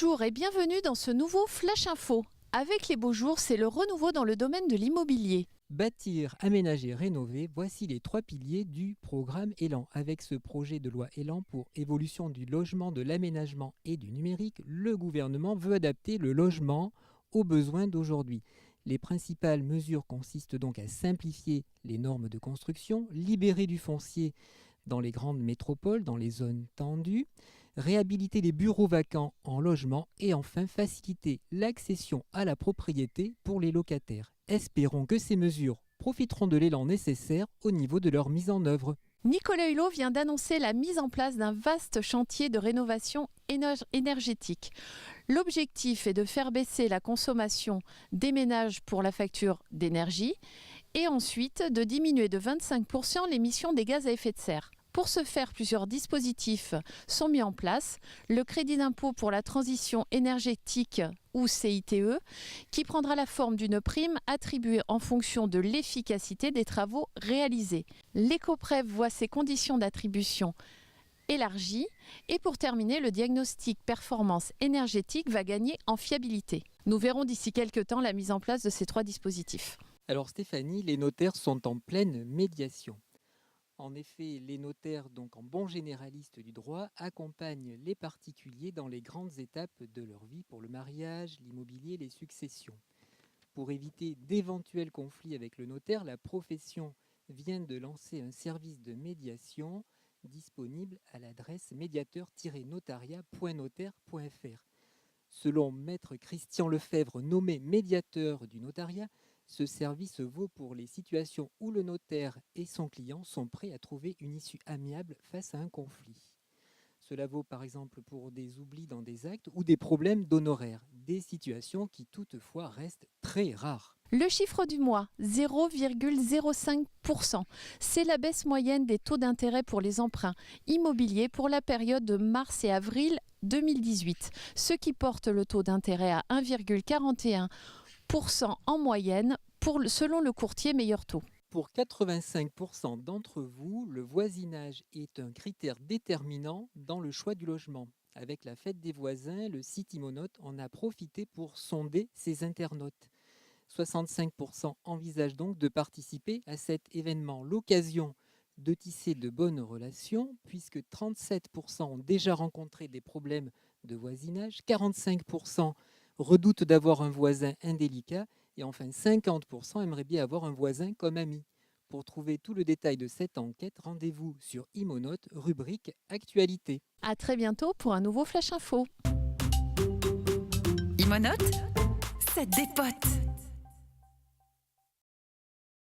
Bonjour et bienvenue dans ce nouveau Flash Info. Avec les beaux jours, c'est le renouveau dans le domaine de l'immobilier. Bâtir, aménager, rénover, voici les 3 piliers du programme Élan. Avec ce projet de loi Élan pour évolution du logement, de l'aménagement et du numérique, le gouvernement veut adapter le logement aux besoins d'aujourd'hui. Les principales mesures consistent donc à simplifier les normes de construction, libérer du foncier dans les grandes métropoles, dans les zones tendues, réhabiliter les bureaux vacants en logement et enfin faciliter l'accession à la propriété pour les locataires. Espérons que ces mesures profiteront de l'élan nécessaire au niveau de leur mise en œuvre. Nicolas Hulot vient d'annoncer la mise en place d'un vaste chantier de rénovation énergétique. L'objectif est de faire baisser la consommation des ménages pour la facture d'énergie et ensuite de diminuer de 25% l'émission des gaz à effet de serre. Pour ce faire, plusieurs dispositifs sont mis en place. Le crédit d'impôt pour la transition énergétique ou CITE, qui prendra la forme d'une prime attribuée en fonction de l'efficacité des travaux réalisés. L'écoprêve voit ses conditions d'attribution élargies. Et pour terminer, le diagnostic performance énergétique va gagner en fiabilité. Nous verrons d'ici quelques temps la mise en place de ces 3 dispositifs. Alors Stéphanie, les notaires sont en pleine médiation. En effet, les notaires, donc en bons généralistes du droit, accompagnent les particuliers dans les grandes étapes de leur vie pour le mariage, l'immobilier, les successions. Pour éviter d'éventuels conflits avec le notaire, la profession vient de lancer un service de médiation disponible à l'adresse médiateur-notariat.notaire.fr. Selon maître Christian Lefebvre, nommé médiateur du notariat, ce service vaut pour les situations où le notaire et son client sont prêts à trouver une issue amiable face à un conflit. Cela vaut par exemple pour des oublis dans des actes ou des problèmes d'honoraires, des situations qui toutefois restent très rares. Le chiffre du mois, 0,05%. C'est la baisse moyenne des taux d'intérêt pour les emprunts immobiliers pour la période de mars et avril 2018, ce qui porte le taux d'intérêt à 1,41% en moyenne selon le courtier Meilleur Taux. Pour 85% d'entre vous, le voisinage est un critère déterminant dans le choix du logement. Avec la fête des voisins, le site Imonote en a profité pour sonder ses internautes. 65% envisagent donc de participer à cet événement, l'occasion de tisser de bonnes relations, puisque 37% ont déjà rencontré des problèmes de voisinage, 45% redoutent d'avoir un voisin indélicat, et enfin 50% aimeraient bien avoir un voisin comme ami. Pour trouver tout le détail de cette enquête, rendez-vous sur Imonote, rubrique Actualité. À très bientôt pour un nouveau Flash Info. Imonote, ça dépote.